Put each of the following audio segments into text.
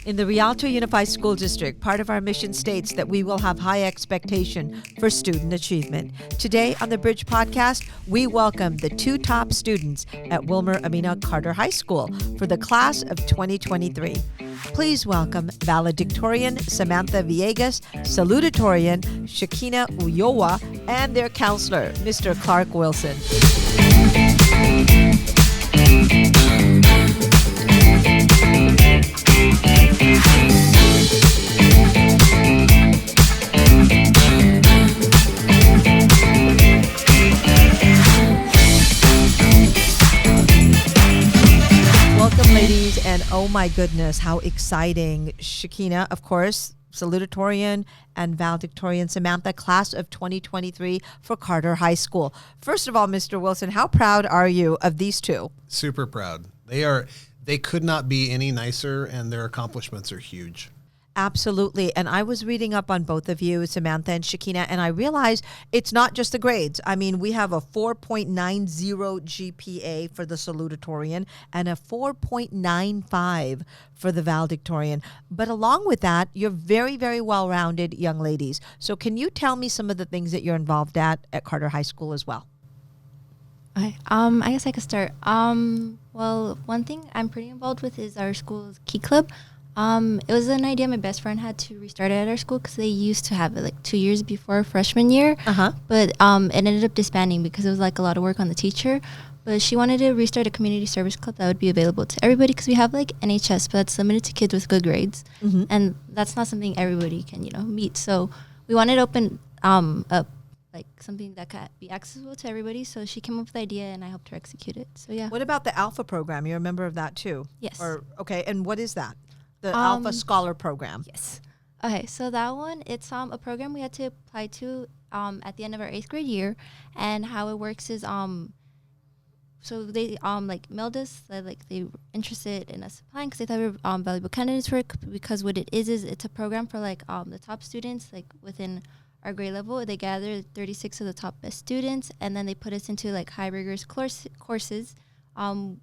In the Rialto Unified School District, part of our mission states that we will have high expectation for student achievement. Today on the Bridge Podcast, we welcome the two top students at Wilmer Amina Carter High School for the class of 2023. Please welcome Valedictorian Samantha Venegas, Salutatorian Shekinah Ulloa, and their counselor, Mr. Clark Wilson. Welcome, ladies, and oh my goodness, how exciting. Shekinah, of course, Salutatorian, and Valedictorian Samantha, class of 2023 for Carter High School. First of all, Mr. Wilson, how proud are you of these two? Super proud. They could not be any nicer, and their accomplishments are huge. Absolutely. And I was reading up on both of you, Samantha and Shekinah, and I realized it's not just the grades. I mean, we have a 4.90 GPA for the Salutatorian and a 4.95 for the Valedictorian. But along with that, you're very, very well-rounded young ladies. So can you tell me some of the things that you're involved at Carter High School as well? Okay. I guess I could start. Well, one thing I'm pretty involved with is our school's Key Club. It was an idea my best friend had to restart it at our school because they used to have it like 2 years before freshman year. But it ended up disbanding because it was like a lot of work on the teacher. But she wanted to restart a community service club that would be available to everybody because we have like NHS, but it's limited to kids with good grades. And that's not something everybody can, meet. So we wanted to open up like something that could be accessible to everybody. So she came up with the idea and I helped her execute it. So yeah. What about the Alpha program? You're a member of that too? Yes. Okay, and what is that? The Alpha Scholar program. Yes. Okay, so that one, it's a program we had to apply to at the end of our 8th grade year, and how it works is so they like mailed us that like they were interested in us applying because they thought we were valuable candidates for it. Because what it is it's a program for like the top students like within our grade level. They gather 36 of the top best students, and then they put us into like high rigorous courses.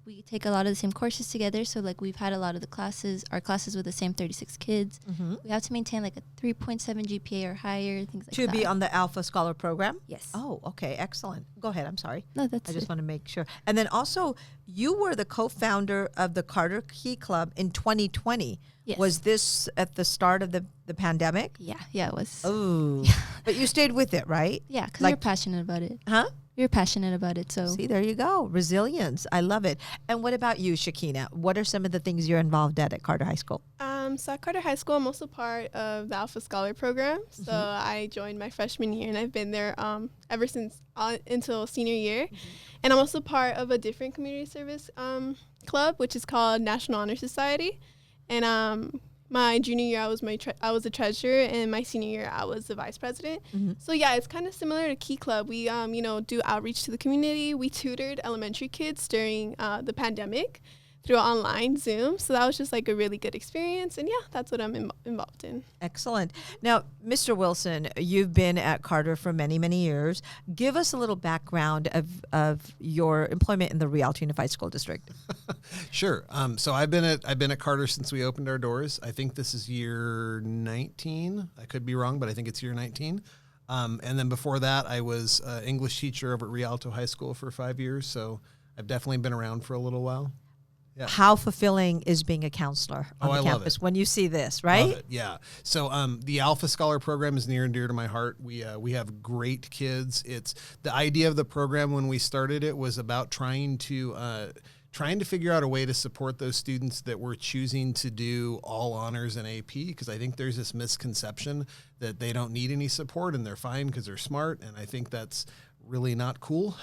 We take a lot of the same courses together. So like we've had a lot of our classes with the same 36 kids. We have to maintain like a 3.7 GPA or higher, things like that. To be on the Alpha Scholar program? Yes. Oh, okay. Excellent. Go ahead. I'm sorry. No, that's I just want to make sure. And then also, you were the co-founder of the Carter Key Club in 2020. Yes. Was this at the start of the pandemic? Yeah, it was. Oh. But you stayed with it, right? Yeah, because we're passionate about it. Huh? You're passionate about it, so. See, there you go. Resilience. I love it. And what about you, Shekinah? What are some of the things you're involved at Carter High School? So at Carter High School, I'm also part of the Alpha Scholar program. So I joined my freshman year, and I've been there ever since until senior year. And I'm also part of a different community service club, which is called National Honor Society. And my junior year, I was the treasurer, and my senior year, I was the vice president. So yeah, it's kind of similar to Key Club. We do outreach to the community. We tutored elementary kids during the pandemic through online Zoom. So that was just like a really good experience. And yeah, that's what I'm involved in. Excellent. Now, Mr. Wilson, you've been at Carter for many, many years. Give us a little background of your employment in the Rialto Unified School District. Sure. So I've been at Carter since we opened our doors. I think this is year 19. I could be wrong, but I think it's year 19. And then before that, I was an English teacher over at Rialto High School for 5 years. So I've definitely been around for a little while. Yeah. How fulfilling is being a counselor on the campus when you see this, right? Love it, yeah. So the Alpha Scholar program is near and dear to my heart. We have great kids. It's the idea of the program when we started it was about trying to figure out a way to support those students that were choosing to do all honors and AP, because I think there's this misconception that they don't need any support and they're fine because they're smart, and I think that's really not cool.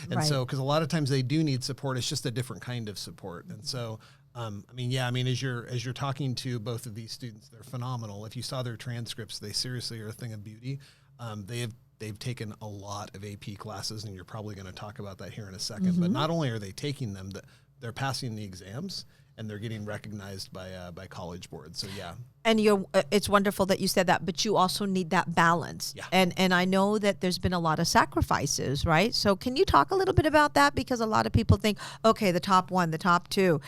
And right. So, because a lot of times they do need support, it's just a different kind of support. And so, as you're talking to both of these students, they're phenomenal. If you saw their transcripts, they seriously are a thing of beauty. They've taken a lot of AP classes, and you're probably going to talk about that here in a second. But not only are they taking them, they're passing the exams. and they're getting recognized by college boards. So yeah. And it's wonderful that you said that, but you also need that balance. Yeah. And I know that there's been a lot of sacrifices, right? So can you talk a little bit about that? Because a lot of people think, okay, the top one, the top two,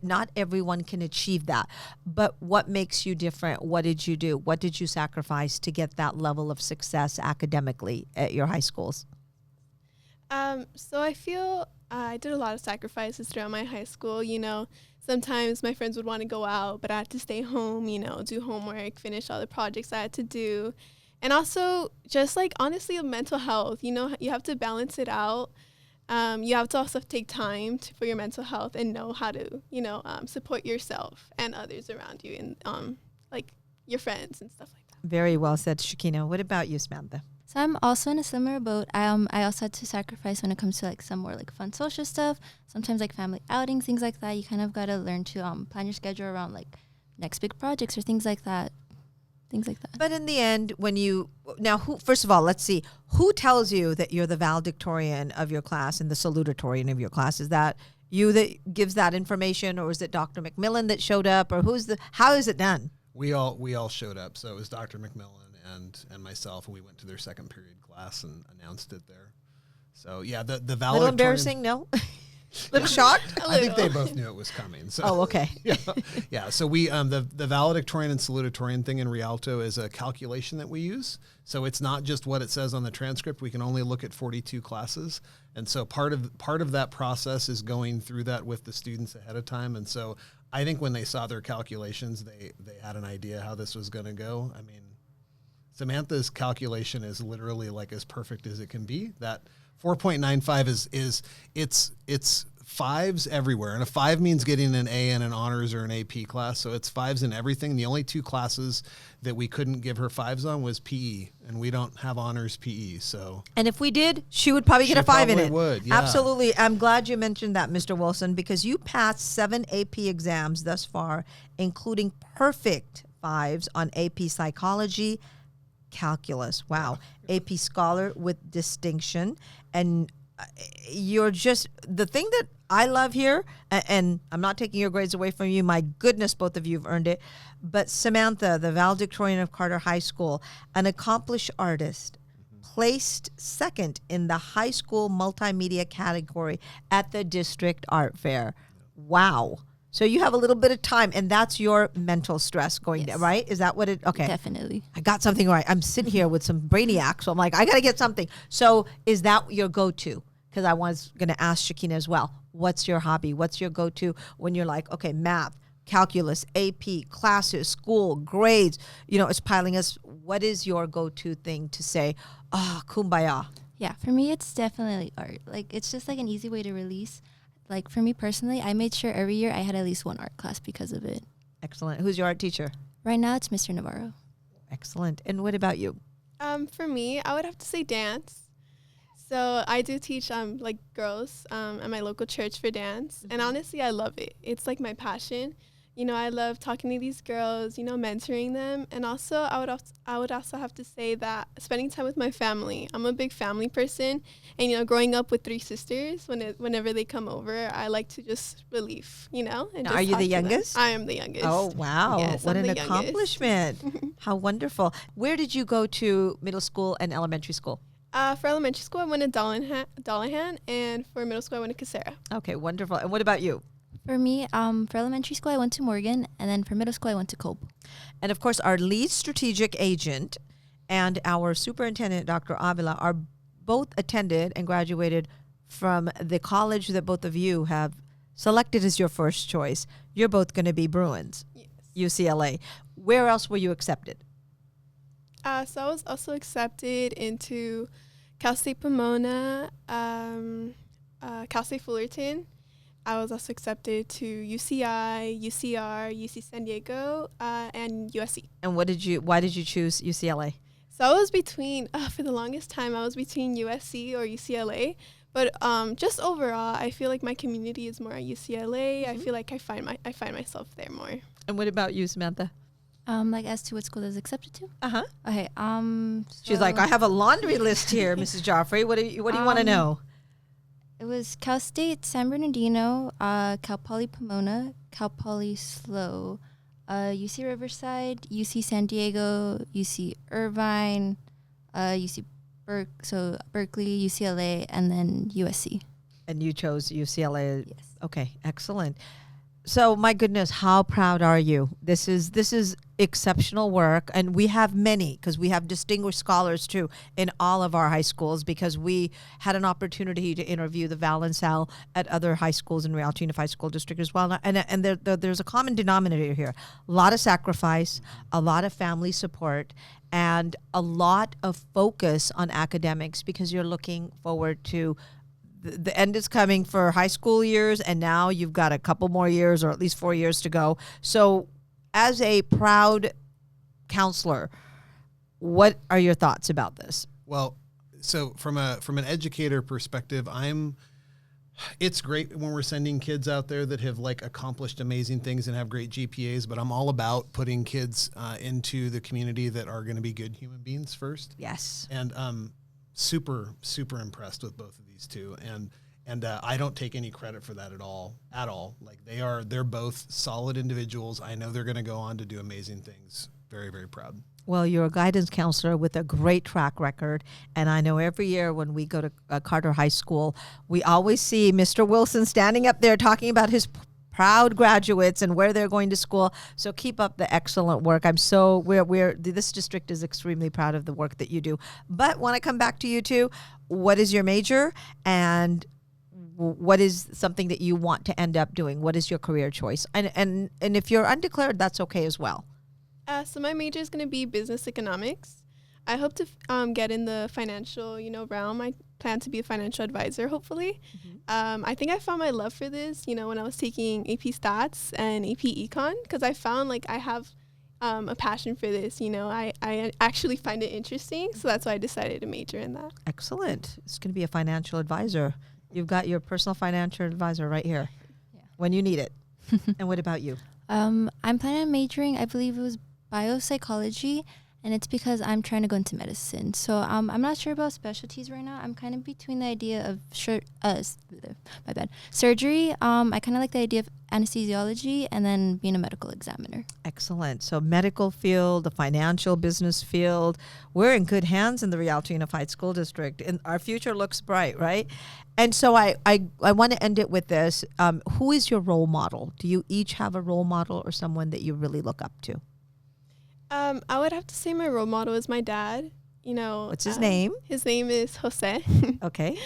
not everyone can achieve that. But what makes you different? What did you do? What did you sacrifice to get that level of success academically at your high schools? So I feel I did a lot of sacrifices throughout my high school. Sometimes my friends would want to go out, but I had to stay home, do homework, finish all the projects I had to do. And also just honestly, mental health, you have to balance it out. You have to also take time for your mental health and know how to, support yourself and others around you and your friends and stuff like that. Very well said, Shekinah. What about you, Samantha? So I'm also in a similar boat. I also had to sacrifice when it comes to some more fun social stuff. Sometimes family outings, things like that. You kind of got to learn to plan your schedule around next big projects or things like that. But in the end, first of all, let's see, who tells you that you're the valedictorian of your class and the salutatorian of your class? Is that you that gives that information, or is it Dr. McMillan that showed up, or how is it done? We all showed up. So it was Dr. McMillan and myself, and we went to their second period class and announced it there. So yeah, the valedictorian. Little embarrassing, no? Little shocked? I think they both knew it was coming. So oh, okay. Yeah. So we the valedictorian and salutatorian thing in Rialto is a calculation that we use. So it's not just what it says on the transcript. We can only look at 42 classes, and so part of that process is going through that with the students ahead of time. And so I think when they saw their calculations, they had an idea how this was going to go. I mean, Samantha's calculation is literally as perfect as it can be. That 4.95 is it's fives everywhere. And a 5 means getting an A in an honors or an AP class. So it's 5s in everything. The only 2 classes that we couldn't give her 5s on was PE, and we don't have honors PE. So, and if we did, she would probably get a 5 in it. Would, yeah. Absolutely. I'm glad you mentioned that, Mr. Wilson, because you passed 7 AP exams thus far, including perfect 5s on AP Psychology, Calculus. Wow. AP Scholar with distinction. And you're just, the thing that I love here, and I'm not taking your grades away from you, my goodness, both of you have earned it, but Samantha, the valedictorian of Carter High School, an accomplished artist, placed second in the high school multimedia category at the district art fair. Wow. So you have a little bit of time, and that's your mental stress going down, right? Is that what it, okay. Definitely. I got something right. I'm sitting here with some brainiac, so I'm like, I got to get something. So is that your go-to? Because I was going to ask Shekinah as well. What's your hobby? What's your go-to when you're like, okay, math, calculus, AP, classes, school, grades, it's piling us. What is your go-to thing to say, kumbaya? Yeah, for me, it's definitely art. It's just an easy way to release. For me personally, I made sure every year I had at least one art class because of it. Excellent. Who's your art teacher? Right now, it's Mr. Navarro. Excellent. And what about you? For me, I would have to say dance. So I do teach girls at my local church for dance. And honestly, I love it. It's my passion. I love talking to these girls, mentoring them. And also, I would also have to say that spending time with my family. I'm a big family person. And, growing up with 3 sisters, whenever they come over, I like to just relieve, And now, are you the youngest? I am the youngest. Oh, wow. Yes, what I'm an the accomplishment. How wonderful. Where did you go to middle school and elementary school? For elementary school, I went to Dollahan. And for middle school, I went to Casera. Okay, wonderful. And what about you? For me, for elementary school, I went to Morgan, and then for middle school, I went to Cope. And of course, our lead strategic agent and our superintendent, Dr. Avila, are both attended and graduated from the college that both of you have selected as your first choice. You're both going to be Bruins, Yes. UCLA. Where else were you accepted? So I was also accepted into Cal State Pomona, Cal State Fullerton. I was also accepted to UCI, UCR, UC San Diego, and USC. And why did you choose UCLA? So I was between, for the longest time, I was between USC or UCLA. But just overall, I feel like my community is more at UCLA. I feel like I find myself there more. And what about you, Samantha? As to what school is accepted to? Uh-huh. Okay. She's like, I have a laundry list here, Mrs. Joffrey. What do you want to know? It was Cal State San Bernardino, Cal Poly Pomona, Cal Poly SLO, UC Riverside, UC San Diego, UC Irvine, UC Berkeley, UCLA, and then USC. And you chose UCLA. Yes. Okay, excellent. So my goodness, how proud are you? This is exceptional work, and we have many, because we have distinguished scholars too in all of our high schools, because we had an opportunity to interview the Val and Sal at other high schools in Rialto Unified School District as well. And there's a common denominator here: a lot of sacrifice, a lot of family support, and a lot of focus on academics, because you're looking forward to the end is coming for high school years, and now you've got a couple more years, or at least 4 years to go. So as a proud counselor, what are your thoughts about this? Well, so from an educator perspective, it's great when we're sending kids out there that have like accomplished amazing things and have great GPAs, but I'm all about putting kids into the community that are going to be good human beings first. Yes. And super impressed with both of these two, and I don't take any credit for that at all. Like they're both solid individuals. I know they're going to go on to do amazing things. Very, very proud. Well, you're a guidance counselor with a great track record, and I know every year when we go to Carter High School, we always see Mr. Wilson standing up there talking about his proud graduates and where they're going to school. So keep up the excellent work. This district is extremely proud of the work that you do. But when I come back to you two, what is your major, and what is something that you want to end up doing? What is your career choice? And if you're undeclared, that's okay as well. So my major is going to be business economics. I hope to get in the financial, realm. I plan to be a financial advisor, hopefully. Mm-hmm. I think I found my love for this, when I was taking AP Stats and AP Econ, because I found I have a passion for this. I actually find it interesting, so that's why I decided to major in that. Excellent. It's going to be a financial advisor. You've got your personal financial advisor right here when you need it. And what about you? I'm planning on majoring, I believe it was biopsychology, and it's because I'm trying to go into medicine. So I'm not sure about specialties right now. I'm kind of between the idea of surgery. I kind of like the idea of anesthesiology, and then being a medical examiner. Excellent. So medical field, the financial business field, we're in good hands in the Rialto Unified School District, and our future looks bright, right? And so I want to end it with this. Who is your role model? Do you each have a role model or someone that you really look up to? I would have to say my role model is my dad. What's his name? His name is Jose. Okay.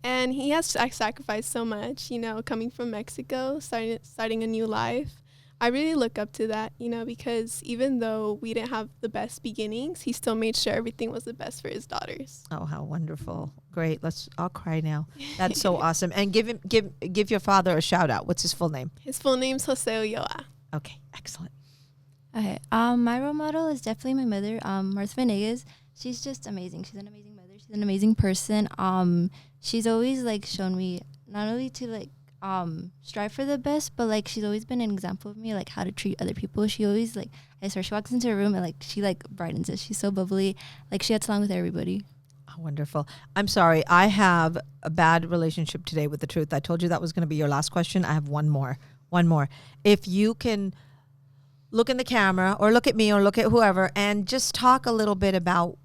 And he has sacrificed so much, coming from Mexico, starting a new life. I really look up to that, because even though we didn't have the best beginnings, he still made sure everything was the best for his daughters. Oh, how wonderful. Great. I'll cry now. That's so awesome. And give your father a shout out. What's his full name? His full name's Jose Ulloa. Okay. Excellent. Okay. My role model is definitely my mother, Martha Venegas. She's just amazing. She's an amazing mother. She's an amazing person. She's always shown me not only to strive for the best, but she's always been an example of me, how to treat other people. She always I swear, she walks into a room and she brightens it. She's so bubbly. She gets along with everybody. Oh, wonderful. I'm sorry. I have a bad relationship today with the truth. I told you that was going to be your last question. I have one more. If you can look in the camera, or look at me, or look at whoever, and just talk a little bit about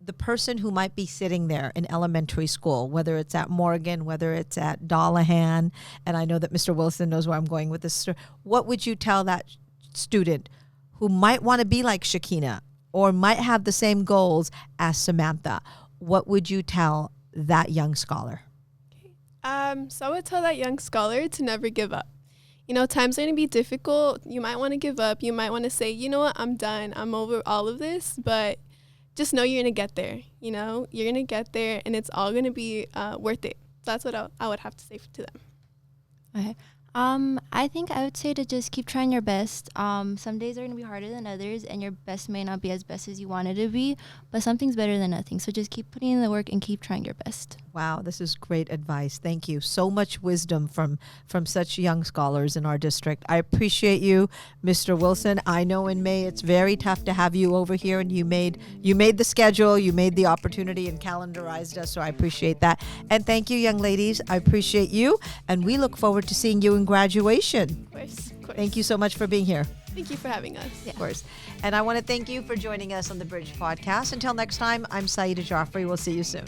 the person who might be sitting there in elementary school, whether it's at Morgan, whether it's at Dollahan, and I know that Mr. Wilson knows where I'm going with this. What would you tell that student who might want to be like Shekinah, or might have the same goals as Samantha? What would you tell that young scholar? So I would tell that young scholar to never give up. Times are going to be difficult. You might want to give up. You might want to say, you know what, I'm done. I'm over all of this. But just know you're going to get there. You're going to get there, and it's all going to be worth it. So that's what I would have to say to them. Okay. I think I would say to just keep trying your best. Some days are going to be harder than others, and your best may not be as best as you want it to be, but something's better than nothing. So just keep putting in the work and keep trying your best. Wow, this is great advice. Thank you. So much wisdom from such young scholars in our district. I appreciate you, Mr. Wilson. I know in May it's very tough to have you over here, and you made the schedule, you made the opportunity, and calendarized us, so I appreciate that. And thank you, young ladies. I appreciate you, and we look forward to seeing you in graduation. Of course. Thank you so much for being here. Thank you for having us. Of course. And I want to thank you for joining us on the Bridge Podcast. Until next time, I'm Saida Joffrey. We'll see you soon.